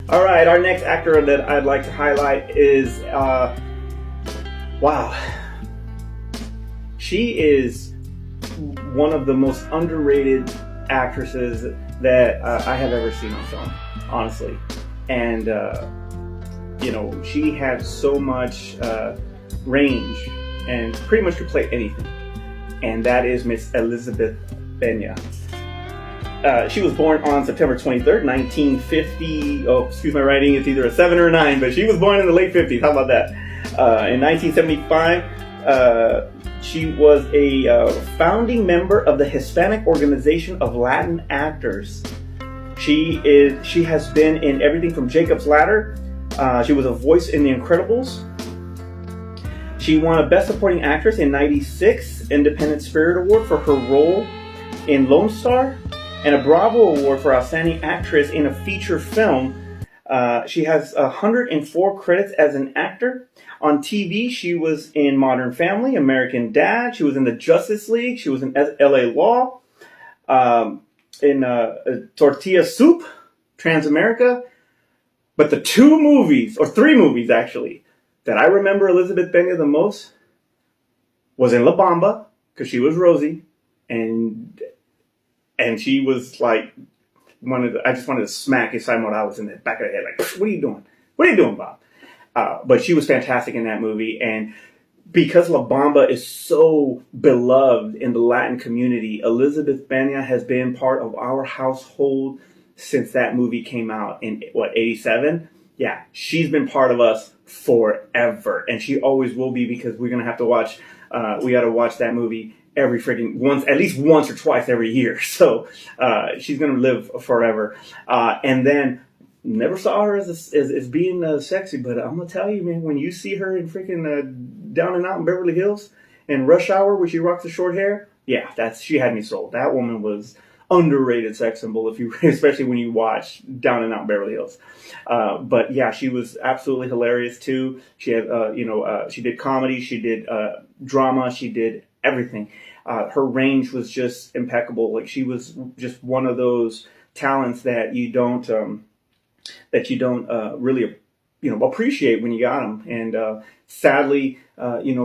All right, our next actor that I'd like to highlight is, wow, she is one of the most underrated actresses that I have ever seen on film, honestly. And, she had so much range and pretty much could play anything. And that is Miss Elizabeth Pena. She was born on September 23rd, 1950. Oh, excuse my writing. It's either a 7 or a 9, but she was born in the late 50s. How about that? In 1975, she was a founding member of the Hispanic Organization of Latin Actors. She has been in everything from Jacob's Ladder. She was a voice in The Incredibles. She won a Best Supporting Actress in '96 Independent Spirit Award for her role in Lone Star, and a Bravo Award for Outstanding Actress in a Feature Film. She has 104 credits as an actor. On TV, she was in Modern Family, American Dad. She was in the Justice League. She was in LA Law, in Tortilla Soup, Transamerica. But the 2 movies, or 3 movies actually, that I remember Elizabeth Pena the most was in La Bamba, because she was Rosie, and she was like I just wanted to smack Isai Morales in the back of the head, like, what are you doing? What are you doing, Bob? But she was fantastic in that movie, and because La Bamba is so beloved in the Latin community, Elizabeth Pena has been part of our household since that movie came out in, 87? Yeah, she's been part of us forever, and she always will be, because we're going to have to watch, we got to watch that movie every freaking at least once or twice every year. So she's going to live forever. And then never saw her as being sexy, but I'm going to tell you, man, when you see her in freaking Down and Out in Beverly Hills and Rush Hour where she rocks the short hair, yeah, she had me sold. That woman was underrated sex symbol, especially when you watch Down and Out in Beverly Hills. But yeah, she was absolutely hilarious too. She had, she did comedy, she did drama, she did everything. Her range was just impeccable. Like, she was just one of those talents that you don't really, appreciate when you got them. And sadly,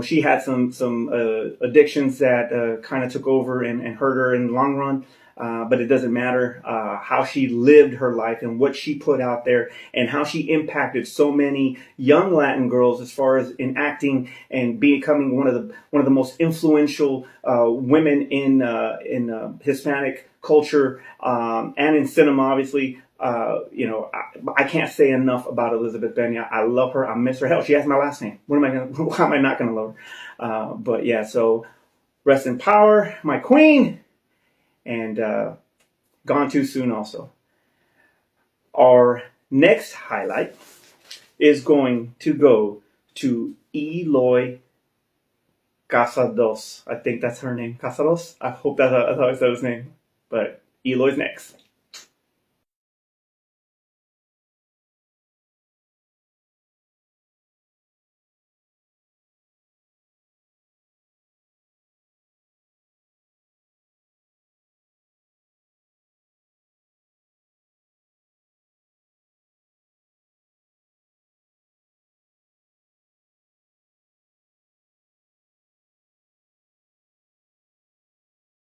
she had some addictions that kind of took over and hurt her in the long run. But it doesn't matter how she lived her life and what she put out there and how she impacted so many young Latin girls as far as in acting and becoming one of the most influential women in Hispanic culture and in cinema, obviously. I can't say enough about Elizabeth Pena. I love her. I miss her. Hell, she has my last name. How am I not going to love her? But yeah, so rest in power, my queen. And gone too soon also. Our next highlight is going to go to Eloy Casados. I think that's her name. Casados? I hope that's how I said his name. But Eloy's next.